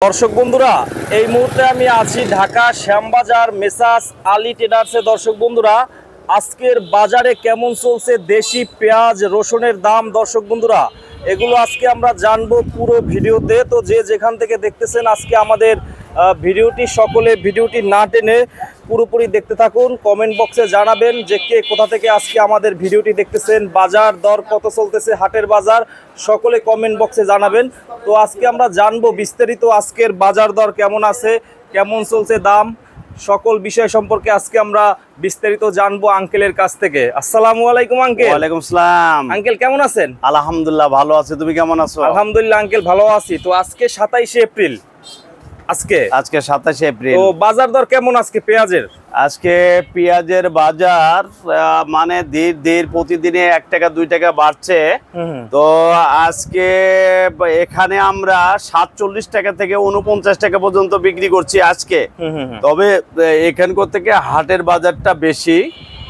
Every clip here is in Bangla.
দর্শক বন্ধুরা, এই মুহূর্তে আমি আছি ঢাকা শ্যামবাজার মেসার্স আলী ট্রেডার্সে। দর্শক বন্ধুরা, আজকের বাজারে কেমন চলছে দেশি পেঁয়াজ রসুনের দাম, দর্শক বন্ধুরা এগুলো আজকে আমরা জানবো পুরো ভিডিওতে। তো যে যেখান থেকে দেখতেছেন আজকে আমাদের ভিডিওটি, সকলে ভিডিওটি না টেনে পুরোপুরি দেখতে থাকুন। কমেন্ট বক্সে জানাবেন যে কে কোথা থেকে আজকে আমাদের ভিডিওটি দেখতেছেন, বাজার দর কত চলতেছে, হাটের বাজার, সকলে কমেন্ট বক্সে জানাবেন। তো আজকে আমরা জানবো বিস্তারিত আজকের বাজার দর কেমন আছে, কেমন চলছে দাম, সকল বিষয় সম্পর্কে আজকে আমরা বিস্তারিত জানবো আঙ্কেলের কাছ থেকে। আসসালামু আলাইকুম আঙ্কেল। ওয়ালাইকুম আসসালাম। আঙ্কেল কেমন আছেন? আলহামদুলিল্লাহ ভালো আছি, তুমি কেমন আছো? আলহামদুলিল্লাহ আঙ্কেল ভালো আছি। তো আজকে 27শে এপ্রিল, আজকে 27শে এপ্রিল। তো বাজার দর কেমন আজকে পেঁয়াজের? আজকে পেঁয়াজের বাজার মানে ধীর প্রতিদিনে 1 টাকা 2 টাকা বাড়ছে। তো আজকে এখানে আমরা 47 টাকা থেকে 49 টাকা পর্যন্ত বিক্রি করছি আজকে। তবে এখানকার থেকে হাটের বাজারটা বেশি।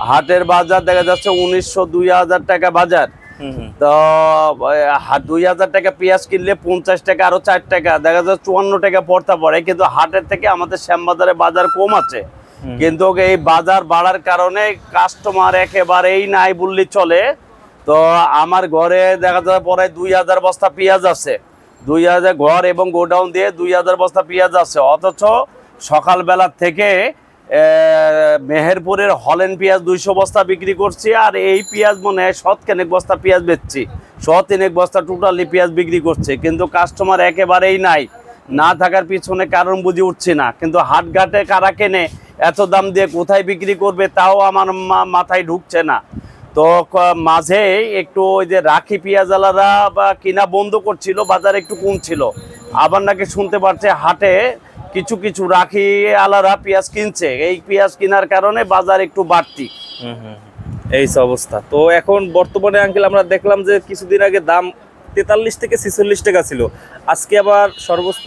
হাটের বাজার দেখা যাচ্ছে 1900-2000 টাকা বাজার। তো 2000 টাকা পেঁয়াজ কিনলে 50 টাকা আরো 4 টাকা দেখা যাচ্ছে 54 টাকা পড়তে পড়ে। কিন্তু হাটের থেকে আমাদের শ্যামবাজারে বাজার কম আছে, কিন্তু এই বাজার বাড়ার কারণে কাস্টমার একেবারেই নাই বললে চলে। তো আমার ঘরে দেখা যায় প্রায় 2000 বস্তা পেঁয়াজ আছে, 2000 ঘর এবং গোডাউন দিয়ে 2000 বস্তা পেঁয়াজ আছে। অথচ সকালবেলা থেকে মেহেরপুরের হলেন পেঁয়াজ 200 বস্তা বিক্রি করছি, আর এই পেঁয়াজ মনে হয় 100 বস্তা পেঁয়াজ বেচছি, 100 বস্তা টোটালি পেঁয়াজ বিক্রি করছে। কিন্তু কাস্টমার একেবারেই নাই, না থাকার পিছনে কারণ বুঝে উঠছি না। কিন্তু হাটঘাটে কারা কেনে, এত দাম দিয়ে কোথায় বিক্রি করবে তাও আমার মাথায় ঢুকছে না। তো মাঝে একটু ওই যে রাখি পেঁয়াজালারা বা কিনা বন্ধ করছিল, বাজার একটু কম ছিল। আবার নাকি শুনতে পারছে হাটে কিছু কিছু রাখি আলারা পেঁয়াজ কিনছে, এই পেঁয়াজ কেনার কারণে বাজার একটু বাড়তি। এই অবস্থা। তো এখন বর্তমানে আঙ্কেল আমরা দেখলাম যে কিছুদিন আগে দাম 43 থেকে 46 টাকা ছিল, আজকে আবার সর্বোচ্চ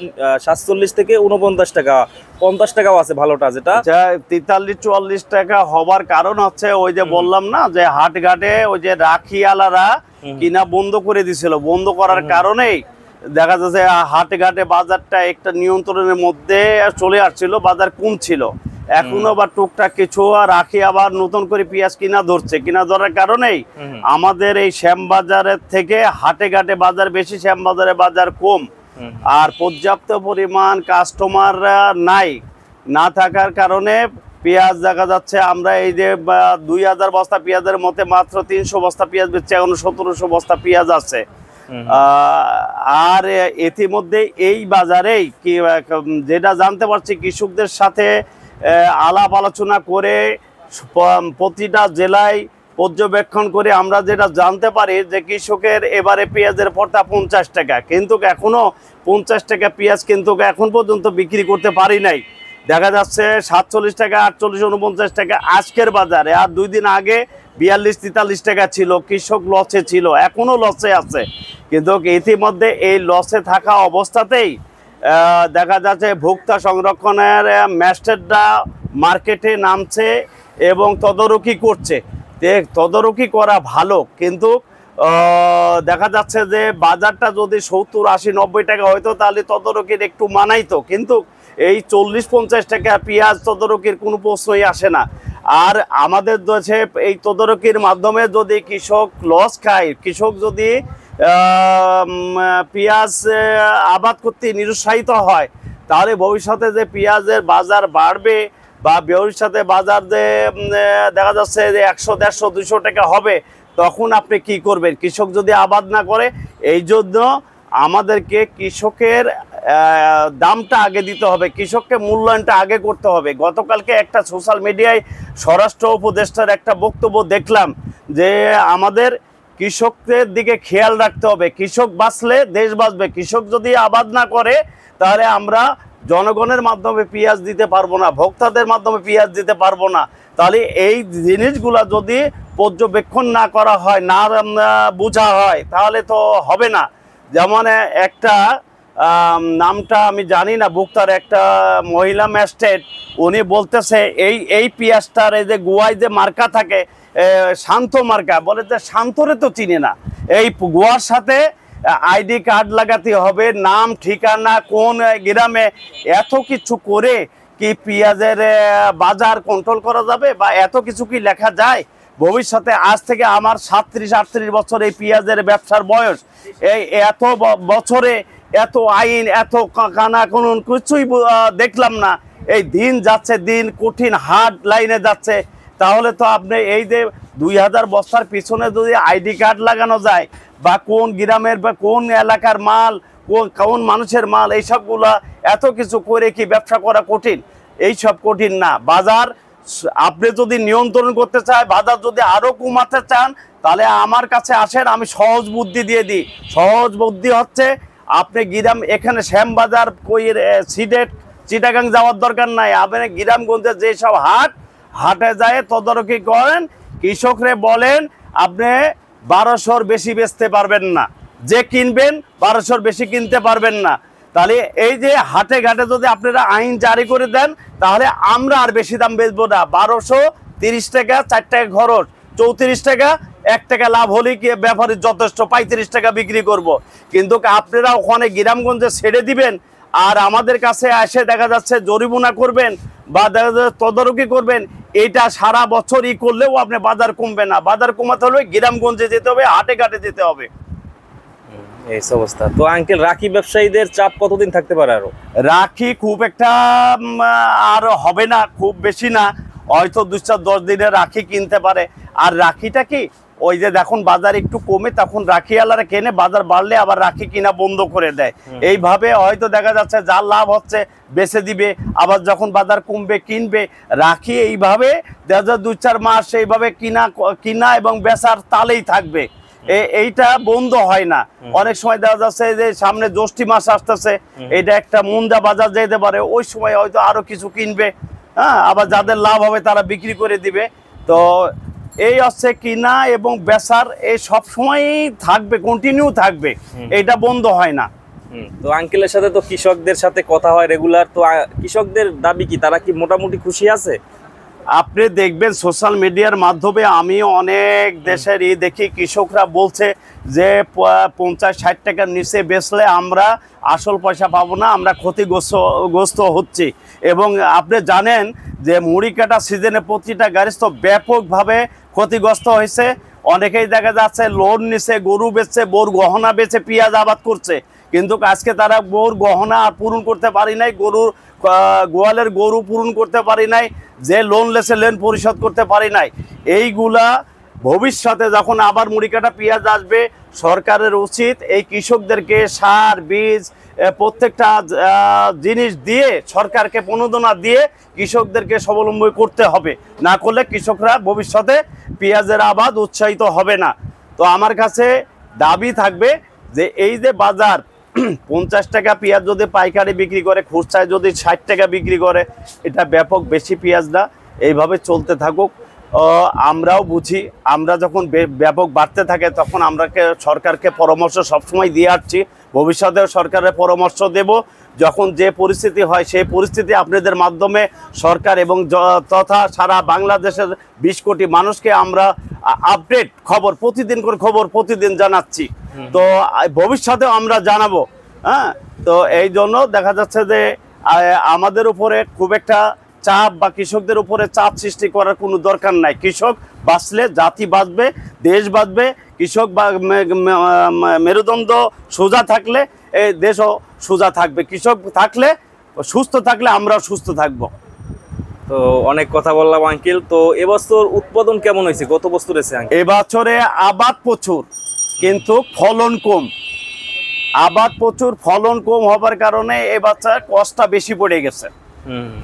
47 থেকে 49 টাকা, 50 টাকাও আছে ভালোটা যেটা। 43-44 টাকা হবার কারণ হচ্ছে ওই যে বললাম না যে হাটঘাটে ওই যে রাখি আলারা কিনা বন্ধ করে দিছিল, বন্ধ করার কারণেই দেখা যাচ্ছে হাটে ঘাটে বাজারটা একটা নিয়ন্ত্রণের মধ্যে চলে আসছিল, বাজার কম ছিল। এখনো আবার টুকটাক কিছু রাখি আবার নতুন করে পেঁয়াজ কিনা ধরছে, কিনা ধরার কারণেই আমাদের এই শ্যামবাজারের থেকে হাটে ঘাটে বাজার বেশি, শ্যামবাজারে বাজার কম। আর পর্যাপ্ত পরিমাণ কাস্টমার নাই, না থাকার কারণে পেঁয়াজ দেখা যাচ্ছে আমরা এই যে 2000 বস্তা পেঁয়াজের মধ্যে মাত্র 300 বস্তা পেঁয়াজ বেচছে, এখন 1700 বস্তা পেঁয়াজ আছে। আর ইতিমধ্যে এই বাজারেই কি যেটা জানতে পারছি, কৃষকদের সাথে আলাপ আলোচনা করে প্রতিটা জেলায় পর্যবেক্ষণ করে আমরা যেটা জানতে পারি যে কৃষকের এবারে পেঁয়াজের পড়তা 50 টাকা, কিন্তু এখনো 50 টাকা পেঁয়াজ কিন্তু এখন পর্যন্ত বিক্রি করতে পারি নাই। দেখা যাচ্ছে 47 টাকা, 48-49 টাকা আজকের বাজারে। আর 2 দিন আগে 42-43 টাকা ছিল, কৃষক লসে ছিল, এখনো লসে আছে। কিন্তু ইতিমধ্যে এই লসে থাকা অবস্থাতেই দেখা যাচ্ছে ভোক্তা সংরক্ষণের ম্যাজিস্ট্রেটরা মার্কেটে নামছে এবং তদারকি করছে। তদারকি করা ভালো, কিন্তু দেখা যাচ্ছে যে বাজারটা যদি 70-80-90 টাকা হয়তো তাহলে তদারকির একটু মানাইতো, কিন্তু এই 40-50 টাকা পেঁয়াজ তদারকির কোনো প্রশ্নই আসে না। আর আমাদের দেশে এই তদারকির মাধ্যমে যদি কৃষক লস খায়, কৃষক যদি পেঁয়াজ আবাদ করতে নিরুৎসাহিত হয়, তাহলে ভবিষ্যতে যে পেঁয়াজের বাজার বাড়বে বা ভবিষ্যতে বাজার যে দেখা যাচ্ছে যে 100, 150, 200 টাকা হবে, তখন আপনি কি করবেন? কৃষক যদি আবাদ না করে, এই জন্য আমাদেরকে কৃষকের দামটা আগে দিতে হবে, কৃষককে মূল্যায়নটা আগে করতে হবে। গতকালকে একটা সোশ্যাল মিডিয়ায় স্বরাষ্ট্র উপদেষ্টার একটা বক্তব্য দেখলাম যে আমাদের কৃষকদের দিকে খেয়াল রাখতে হবে, কৃষক বাঁচলে দেশ বাঁচবে। কৃষক যদি আবাদ না করে তাহলে আমরা জনগণের মাধ্যমে পেঁয়াজ দিতে পারবো না, ভোক্তাদের মাধ্যমে পেঁয়াজ দিতে পারবো না। তাহলে এই জিনিসগুলা যদি পর্যবেক্ষণ না করা হয়, না বোঝা হয়, তাহলে তো হবে না। যেমন একটা নামটা আমি জানি না, ভোক্তার একটা মহিলা ম্যাজিস্ট্রেট, উনি বলতেছে এই পেঁয়াজটার এই যে গোয়ায় যে মার্কা থাকে শান্ত মার্কা, বলে যে শান্তরে তো চিনে না। এই গোয়ার সাথে আইডি কার্ড লাগাতে হবে, নাম ঠিকানা, কোন গ্রামে, এত কিছু করে কি পেঁয়াজের বাজার কন্ট্রোল করা যাবে? বা এত কিছু কি লেখা যায়? ভবিষ্যতে আজ থেকে আমার 37-38 বছর এই পেঁয়াজের ব্যবসার বয়স, এই এত বছরে এত আইন, এত কানা কানুন কিছুই দেখলাম না। এই দিন যাচ্ছে, দিন কঠিন হার্ড লাইনে যাচ্ছে। তাহলে তো আপনি এই যে 2000 বস্তার পিছনে যদি আইডি কার্ড লাগানো যায়, বা কোন গ্রামের বা কোন এলাকার মাল, কোন মানুষের মাল, এইসবগুলা এত কিছু করে কি ব্যবসা করা কঠিন? এইসব কঠিন না। বাজার আপনি যদি নিয়ন্ত্রণ করতে চায়, বাজার যদি আরো কমাতে চান, তাহলে আমার কাছে আসেন, আমি সহজ বুদ্ধি দিয়ে দিই। সহজ বুদ্ধি হচ্ছে, আপনি গ্রাম এখানে শ্যামবাজার সিলেট চিটাগাং যাওয়ার দরকার নাই। আপনি গ্রামগঞ্জে যেসব হাটে যায় তদারকি করেন, কৃষকরে বলেন আপনি 1200-র বেশি বেচতে পারবেন না, যে কিনবেন 1200-র বেশি কিনতে পারবেন না। তাহলে এই যে হাটে ঘাটে যদি আপনারা আইন জারি করে দেন, তাহলে আমরা আর বেশি দাম বেচবো না। 1230 টাকা 4 টাকা খরচ, 34 টাকা 1 টাকা লাভ হলেই কি ব্যাপারে যথেষ্ট, 35 টাকা বিক্রি করব। কিন্তু আপনারা ওখানে গ্রামগঞ্জে ছেড়ে দিবেন, আর আমাদের কাছে এসে দেখা যাচ্ছে জরিমানা করবেন বা দেখা যাচ্ছে তদারকি করবেন। এটা সারা বছরই করলেও আপনি বাজার কমবে না। বাজার কমাতে হলে গ্রামগঞ্জে যেতে হবে, হাটে ঘাটে যেতে হবে। এই অবস্থা। তো আঙ্কেল, রাখি ব্যবসায়ীদের চাপ কতদিন থাকতে পারে? আরো রাখি খুব একটা আর হবে না, খুব বেশি না, হয়তো 2-10 দিনের রাখি কিনতে পারে। আর রাখিটা কি, ওই যে দেখুন বাজার একটু কমে তখন রাখিওয়ালারা কেনে, বাজার বাড়লে আবার রাখি কিনা বন্ধ করে দেয়। এইভাবে হয়তো দেখা যাচ্ছে যার লাভ হচ্ছে বেচে দিবে, আবার যখন বাজার কমবে কিনবে। রাখি এইভাবে দেখা যায় 2-4 মাস এইভাবে কিনা এবং বেচার তালেই থাকবে, এইটা বন্ধ হয় না। অনেক সময় দেখা যাচ্ছে যে সামনে জ্যৈষ্ঠী মাস আসতেছে, এটা একটা মুন্দা বাজার যেতে পারে, ওই সময় হয়তো আরো কিছু কিনবে, হ্যাঁ, আবার যাদের লাভ হবে তারা বিক্রি করে দিবে। তো এই হচ্ছে কিনা এবং বেচার, এই সব সময়ই থাকবে, কন্টিনিউ থাকবে, এটা বন্ধ হয় না। তো আঙ্কেলের সাথে তো কৃষকদের সাথে কথা হয় রেগুলার, তো কৃষকদের দাবি কি, তারা কি মোটামুটি খুশি আছে? আপনি দেখবেন সোশ্যাল মিডিয়ার মাধ্যমে আমি অনেক দেশেরই দেখি, কৃষকরা বলছে যে 50-60 টাকার নিচে বেচলে আমরা আসল পয়সা পাবো না, আমরা ক্ষতিগ্রস্ত হচ্ছি। এবং আপনি জানেন যে মুড়ি কাটা সিজনে প্রতিটা গাড়িস্থ ব্যাপকভাবে ক্ষতিগ্রস্ত হয়েছে। অনেকেই দেখা যাচ্ছে লোন নিছে, গরু বেচছে, বোর গহনা বেচে পেঁয়াজ আবাদ করছে, কিন্তু আজকে তারা বোর গহনা পূরণ করতে পারি নাই, গোয়ালের গরু পূরণ করতে পারি নাই, যে লোন লেছে লোন পরিশোধ করতে পারি নাই। এইগুলা ভবিষ্যতে যখন আবার মুড়ি কাটা পেঁয়াজ আসবে, সরকারের উচিত এই কৃষকদেরকে সার, বীজ, প্রত্যেকটা জিনিস দিয়ে, সরকারকে প্রণোদনা দিয়ে কৃষকদেরকে স্বাবলম্বী করতে হবে। না করলে কৃষকরা ভবিষ্যতে পেঁয়াজের আবাদ উৎসাহিত হবে না। তো আমার কাছে দাবি থাকবে যে এই যে বাজার 50 টাকা পেঁয়াজ যদি পাইকারি বিক্রি করে, খুচরায় যদি 60 টাকা বিক্রি করে, এটা ব্যাপক বেশি পেঁয়াজ না। এইভাবে চলতে থাকুক। আমরাও বুঝি, আমরা যখন ব্যাপক বাড়তে থাকে তখন আমরা সরকারকে পরামর্শ সবসময় দিয়ে আসছি, ভবিষ্যতেও সরকারের পরামর্শ দেব। যখন যে পরিস্থিতি হয় সেই পরিস্থিতি আপনাদের মাধ্যমে সরকার এবং তথা সারা বাংলাদেশের 20 কোটি মানুষকে আমরা আপডেট খবর, প্রতিদিন করে খবর প্রতিদিন জানাচ্ছি। তো ভবিষ্যতেও আমরা জানাবো। হ্যাঁ, তো এই জন্য দেখা যাচ্ছে যে আমাদের উপরে খুব একটা চাপ বা কৃষকদের উপরে চাপ সৃষ্টি করার কোনো দরকার নাই। কৃষক বাঁচলে জাতি বাঁচবে, দেশ বাঁচবে। কৃষক বা মেরুদণ্ড সোজা থাকলে এই দেশও সোজা থাকবে। কৃষক থাকলে, সুস্থ থাকলে আমরাও সুস্থ থাকবো। তো অনেক কথা বললাম আঙ্কেল। তো এবছর উৎপাদন কেমন হয়েছে, গত বছর এসে আঙ্কেল? এবছরে আবাদ প্রচুর কিন্তু ফলন কম। আবাদ প্রচুর, ফলন কম হবার কারণে এবছর কষ্টটা বেশি পড়ে গেছে।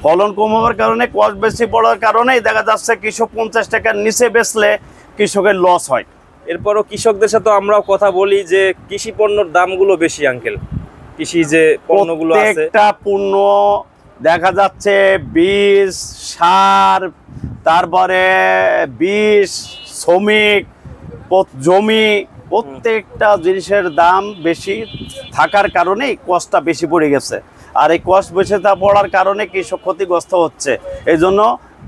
ফলন কম হওয়ার কারণে, কষ্ট বেশি পড়ার কারণেই দেখা যাচ্ছে কৃষক 50 টাকার নিচে বেচলে কৃষকের লস হয়। এরপরও কৃষকদের সাথে আমরাও কথা বলি যে কৃষি পণ্যের দামগুলো বেশি আঙ্কেল। কৃষি যে পণ্যগুলো আছে, প্রত্যেকটা পণ্য দেখা যাচ্ছে বীজ, সার, তারপরে বীজ, শ্রমিক, জমি, প্রত্যেকটা জিনিসের দাম বেশি থাকার কারণেই কষ্টটা বেশি পড়ে গেছে। আর এই কষ্ট বেশি পড়ার কারণে কৃষক ক্ষতিগ্রস্ত হচ্ছে। এই জন্য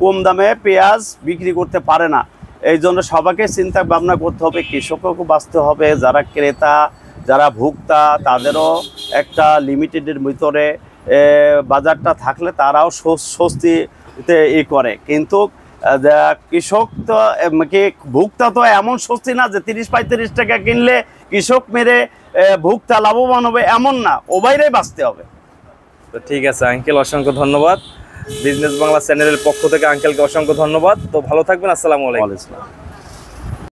কম দামে পেঁয়াজ বিক্রি করতে পারে না। এই জন্য সবাইকে চিন্তা ভাবনা করতে হবে, কৃষককেও বাঁচতে হবে, যারা ক্রেতা যারা ভোক্তা তাদেরও একটা লিমিটেডের ভিতরে বাজারটা থাকলে তারাও স্বস্তিতে করে। কিন্তু কৃষক তো কি ভোক্তা তো এমন স্বস্তি না যে 30-35 টাকা কিনলে কৃষক মেরে ভোক্তা লাভবান হবে, এমন না, ও বাইরেই বাঁচতে হবে। তো ঠিক আছে আঙ্কেল, অসংখ্য ধন্যবাদ। বিজনেস বাংলা চ্যানেলের পক্ষ থেকে আঙ্কেলকে অসংখ্য ধন্যবাদ। তো ভালো থাকবেন, আসসালামু আলাইকুম। ওয়ালাইকুম আসসালাম।